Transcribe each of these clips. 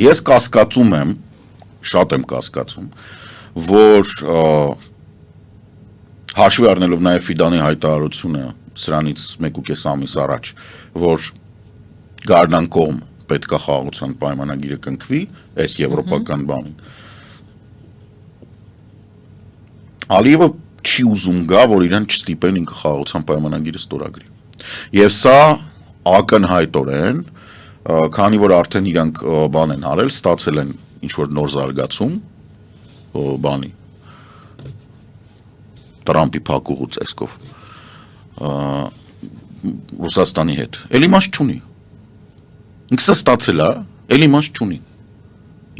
Ես կասկածում եմ, շատ եմ կասկածում, որ հաշվի առնելով նաև Ֆիդանի հայտարարությունը սրանից 1.5 ամիս առաջ, որ Գարնան կողմ պետք է խաղաղության պայմանագիրը կնքվի, այս եվրոպական բանին։ Ալիևը չի ուզում գա, որ իրեն չստիպեն ինքը խաղաղության պայմանագիրը ստորագրի։ Եվ սա ակնհայտորեն, քանի որ արդեն իրանք բան են արել, ստացել են ինչ-որ նոր զարգացում, բանի, Տրամպի փակուղու ծեսկով, Ռուսաստանի հետ, էլ իմաստ չունի։ Ինքը սա ստացել է, էլ իմաստ չունի։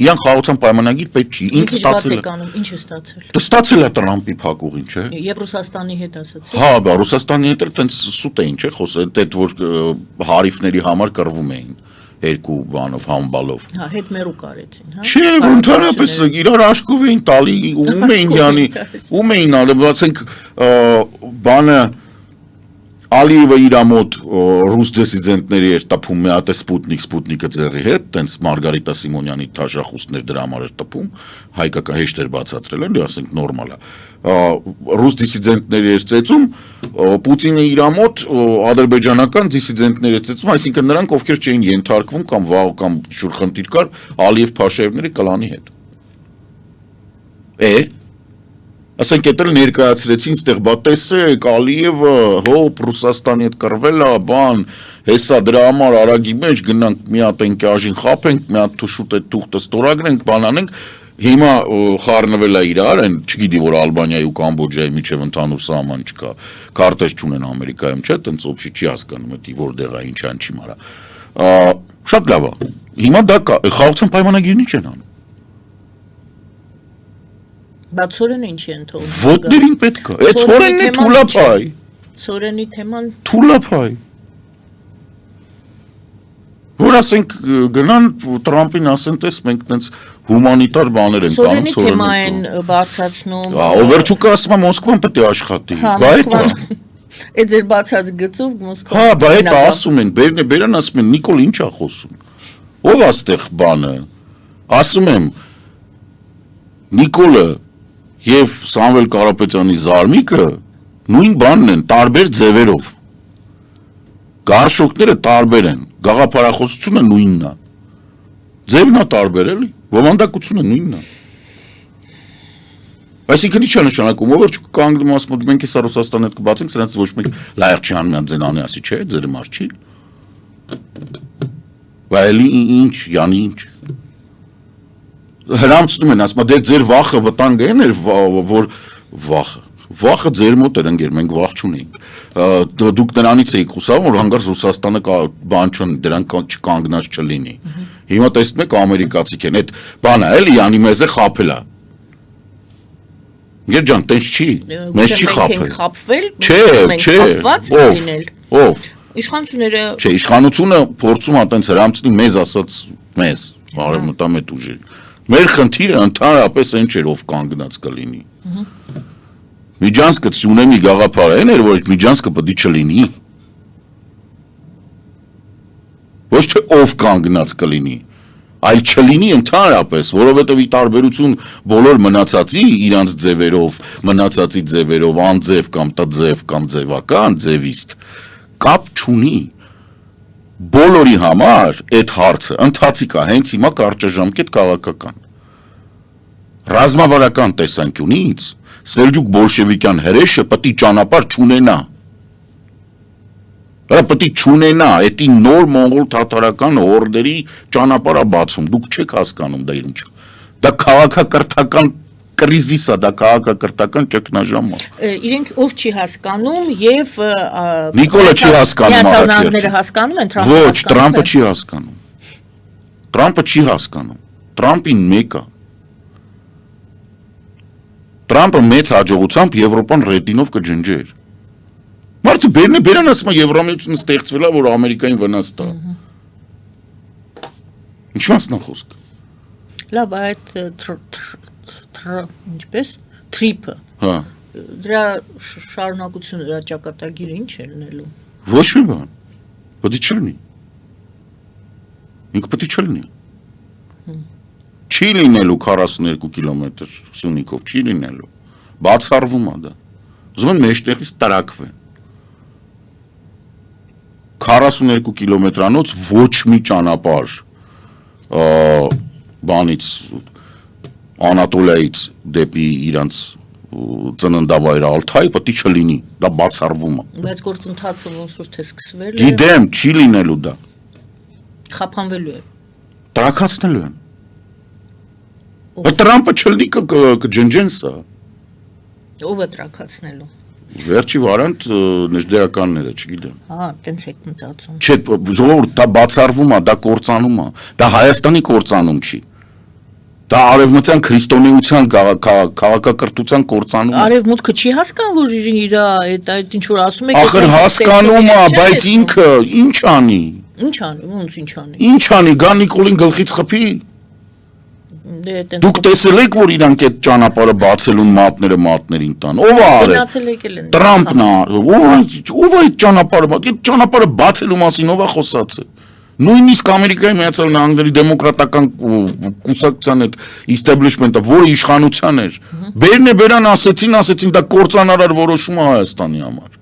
Իրան խաղաղության պայմանագիր պետք չի, ինքը ստացել է։ Ինչ է ստացել։ Ստացել է Տրամպի փակուղին, չէ։ Եվ Ռուսաստանի հետ ասացի։ Հա, բա Ռուսաստանի հետ էլ տենց սուտ էին, չէ, խոսել, այդ որ հարիֆների համար կռվում էին երկու բանով, համբալով։ Հա, հետ մերու կարեցին, հա։ Չէ, որ ընդհանրապես իրար աշկով էին տալի, ում էին ալի, ասենք բանը Ալիևը իր մոտ ռուս դիսիդենտների էր տպում մի հատ Սպուտնիկը ձեռի հետ, տենց Մարգարիտա Սիմոնյանի թաշախուստներ դրա համար էր տպում, հայկական հեշտ էր բացատրել, էլի ասենք նորմալ է։ Ռուս դիսիդենտների էր ծեծում, Պուտինը իր մոտ ադրբեջանական դիսիդենտների էր ծեծում, այսինքն նրանք ովքեր չէին ենթարկվում կամ վաղ կամ շուրխնդիր կար Ալիև Փաշաևների կլանի հետ։ Ասենք էդ էլ ներկայացրեցին ստեղ, բա տեսեք, Ալիևը, հոպ, Ռուսաստանի հետ կռվել է, բան, հեսա դրա համար արագի մեջ գնանք մի հատ ընկաժին խափենք, մի հատ շուտ այդ թուղթը ստորագրենք, բան անենք, հիմա խառնվել է իրար, են չգիտի որ Ալբանիայի ու Կամբոջայի միջև ընդհանուր սահման չկա, քարտեզ չունեն Ամերիկայում, չէ, տենց օբշի չի հասկանում, դա որտեղ է, ինչ չի մարա։ Շատ լավ է։ Հիմա դա խաղաղության պայմանագիրն ինչ են անում։ Բա Ցորենը ինչ են թողնում։ Ոտներին պետք է։ Այդ Ցորենն է թուլափայ։ Ցորենի թեման թուլափայ։ Որ ասենք գնան Տրամպին ասեն, տես մենք տենց հումանիտար բաներ ենք անում Ցորենի թեմա են բարձրացնում։ Օվերչուկը ասում է Մոսկվան պետք է աշխատի։ Բա այդ ձեր բացած գծով Մոսկվա։ Հա, բա այդ ասում են, բերան ասում են Նիկոլ ինչ է խոսում։ Ով է ստեղ բանը։ Ասում եմ Նիկոլը եւ Սամվել Կարապետյանի Զարմիկը նույն բանն են, տարբեր ձևերով։ Գարշոկները տարբեր են, գաղափարախոսությունը նույնն է։ Ձևն է տարբեր էլի, ոմանդակությունը նույնն է։ Այսինքն ինչ է նշանակում, ով որ կանգնում ասում, մենք հեսա Ռուսաստանի հետ կբացենք, սրանց ոչ մեկ լայեղ չի անում ձեն անի ասի, չէ, ձեր մար չի։ Բայց ինչ, յանի ինչ։ Հրամցնում են, ասում, դե ձեր վախը վտանգ էր, որ վախը ձեր մոտ էր ընկեր, մենք վախ չունեինք։ Դուք նրանից էիք խուսավում, որ հանգարց Ռուսաստանը բան չունի, դրանք չկանգնած չլինի։ Հիմա տեսնում եք ամերիկացիք են, այդ բանը էլի յանի մեզ է խափել է։ Գեր ջան, տենց չի, մեզ չի խափել։ Չէ, ով։ Իշխանությունները Չէ, իշխանությունը փորձում է տենց հրամցնի մեզ ասած մեզ, արևմտամետ ուժերի։ Մեր խնդիրը ընդհանրապես այն չէր, ով կանգնած կլինի։ Միջանցքը Սյունեմի գաղափարը էր, որ Միջանցքը պետք է չլինի։ Ոչ թե ով կանգնած կլինի, այլ չլինի ընդհանրապես, որովհետև ի տարբերություն բոլոր մնացածի իրանց ձևերով, մնացածի ձևերով, անձև կամ տձև կամ ձևական ձևիստ կապ չունի։ Բոլորի համար այդ հարցը ընթացիկ է, հենց հիմա կարճաժամկետ քաղաքական։ Ռազմավարական տեսանկյունից Սելջուկ բոլշևիկյան հրեշը պետք է ճանապարհ չունենա։ Պետք է չունենա, էդի նոր մոնղոլ թաթարական հորդերի ճանապարհը բացում, դուք չեք հասկանում դա ինչ։ Դա քաղաքակրթական կրիզիս է, դա քաղաքակրթական ճգնաժամ է։ Իրենք ով չի հասկանում եւ Նիկոլը չի հասկանում Միացյալ Նահանգները հասկանում են, Ոչ, Տրամպը չի հասկանում։ Տրամպը չի հասկանում։ Տրամպին մեկը։ Տրամպը մեծ հաջողությամբ Եվրոպան ռետինով կջնջեր։ Մարդը բերան ասում է Եվրամիությունը ստեղծվել է, որ Ամերիկային վնաս տա։ Ինչ մասն է խոսքը։ Լավ, այդ ինչպես թրիփը։ Հա։ Դրա շարունակությունը, դրա ճակատագիրը ինչ է լինելու։ Ոչ մի բան։ Պետք է չլինի։ Ինքը պետք է չլինի։ Չի լինելու 42 կիլոմետր Սյունիքով, չի լինելու։ Բացառվում է դա։ Ուզում են մեջտեղից տրակվեն։ 42 կիլոմետրանոց ոչ մի ճանապարհ բանից Անատոլիայից դեպի իրանց ծննդավայրը Ալթայ պետք է չլինի, դա բացառվում է։ Բայց գործընթացը ոնց որ թե սկսվել է։ Գիտեմ, չի լինելու դա։ Խափանվելու է։ Տրակացնելու են։ Բայց Տրամպը չլինի կջնջեն սա։ Ով է տրակացնելու։ Վերջի վարանտ նժդեականները, չգիտեմ։ Հա, տենց եք մտածում։ Չէ, ժողովուրդ, դա բացառվում է, դա կործանում է։ Դա Հայաստանի կործանում չի։ Դա արևմտյան քրիստոնեության քաղաքակրթության կործանում է։ Արևմուտքը չի հասկանում, որ իր այդ ինչ որ ասում եք։ Ախր հասկանում է, բայց ինքը ինչ անի։ Ինչ անի, ոնց ինչ անի։ Ինչ անի, գա Նիկոլին գլխից խփի։ Դուք տեսել եք, որ իրանք այդ ճանապարհը բացելուն մատներին տան։ Ով է արել։ Գնացել եկել են։ Տրամպն է արել։ Ով է այդ ճանապարհը, այդ ճանապարհը բացելու մասին ով է խոսացել։ Նույնիսկ Ամերիկայի Միացյալ Նահանգների դեմոկրատական կուսակցության այդ establishment-ը, որը իշխանության էր, բերն է բերան ասեցին, դա կործանարար որոշում է Հայաստանի համար։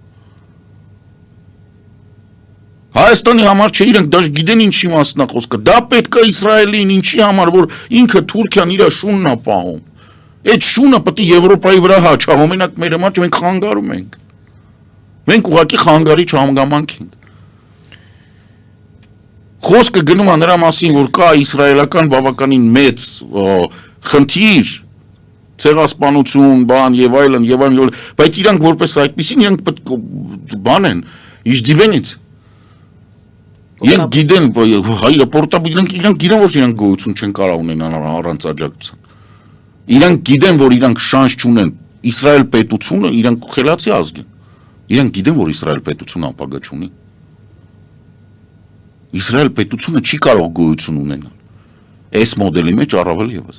Հայաստանի համար չէ, իրենք դաշ գիտեն ինչի մասն է խոսքը, դա պետք է Իսրայելին, ինչի համար, որ ինքը Թուրքիան իր շունն է պահում։ Այդ շունը պետք է Եվրոպայի վրա հաչա, մենակ մեր համար մենք խանգարում ենք։ Մենք ուղղակի խանգարիչ հանգամանք ենք։ Խոսքը գնում է նրա մասին, որ կա իսրայելական բավականին մեծ խնդիր, ցեղասպանություն, բան եւ այլն, բայց իրանք որպես այդպեսին իրանք պետք բան են, իջդիվենից։ Իրանք գիտեն, հայրը պորտաբիլ իրանք գիտեն, որ իրանք գոյություն չեն կարող ունենալ առանց աջակցության։ Իրանք գիտեն, որ իրանք շանս չունեն։ Իսրայել պետությունը իրանք խելացի ազգ են։ Իրանք գիտեն, որ Իսրայել պետությունը ապագա չունի։ Իսրայել պետությունը չի կարող գոյություն ունենալ։ Այս մոդելի մեջ առավել եւս։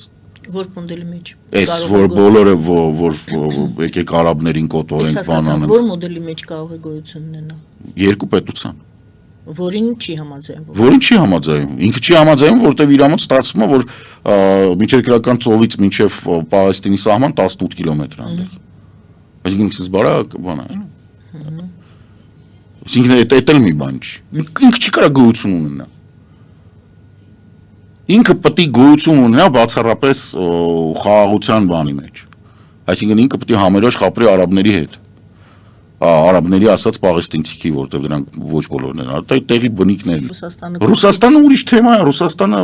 Որ մոդելի մեջ։ Այս որ բոլորը որ եկեք արաբներին կոտորենք բանանը։ Որ մոդելի մեջ կարող է գոյություն ունենալ։ Երկու պետության։ Որին չի համաձայնվում։ Որին չի համաձայնվում։ Ինքը չի համաձայնվում, որտեղ իր համար ստացվում է, որ միջերկրական ծովից մինչև Պաղեստինի սահման 18 կիլոմետր այնտեղ։ Այսինքն ինքս բարակ բան է։ Այսինքն դա էլ մի բան չի։ Ինքը չի կարող գոյություն ունենա։ Ինքը պետք է գոյություն ունենա բացառապես խաղաղության բանի մեջ։ Այսինքն ինքը պետք է համերաշխ ապրի արաբների հետ։ Արաբների ասած պաղեստինցիքի, որտեղ դրանք ոչ բոլորն են, դա տեղի բնիկներն են։ Ռուսաստանը ուրիշ թեմա է, Ռուսաստանը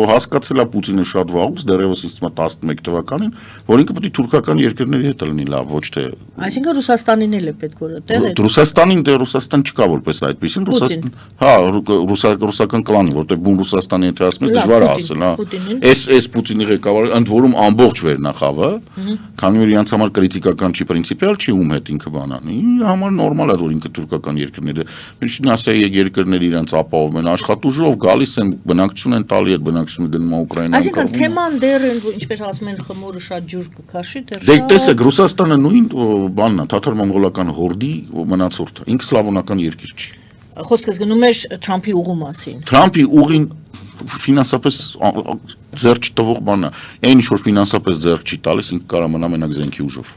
հասկացել է Պուտինը շատ վաղուց, դեռևս ինձ 11 թվականին, որ ինքը պետք է թուրքական երկրների հետ լինի լավ, ոչ թե։ Այսինքն Ռուսաստանին էլ է պետք որ տեղ է։ Ռուսաստանին դե Ռուսաստան չկա որպես այդպեսին, Ռուսաստան, հա, ռուսական կլանի, որտեղ բուն Ռուսաստանի հետ ասում ես դժվար է ասել, հա։ Այս Պուտինի ղեկավարը ընդ որում ամբողջ վերնախավը, քանի որ իրանց համար կրիտիկական չի, պրինցիպիալ չի ում հետ ինքը բանանի։ Համար նորմալ է, որ ինքը թուրքական երկրները, Միջին Ասիայի երկրները իրանց ապահովում են աշխատուժով, գալիս են, բնակչություն են տալի, այդ բնակչությունը գնում է Ուկրաինա։ Այսինքն թեման դեռ ինչպես ասում են խմորը շատ ջուր կքաշի, դեռ շատ։ Դե տեսեք, Ռուսաստանը նույն բանն է, թաթար-մոնղոլական հորդի մնացորդը, ինքը սլավոնական երկիր չի։ Խոսքս գնում էր Թրամփի ուղու մասին։ Թրամփի ուղին ֆինանսապես ձեռք չտվող բան է։ Այն ինչ որ ֆինանսապես ձեռք չի տալիս, ինքը կարող մնա մենակ զենքի ուժով։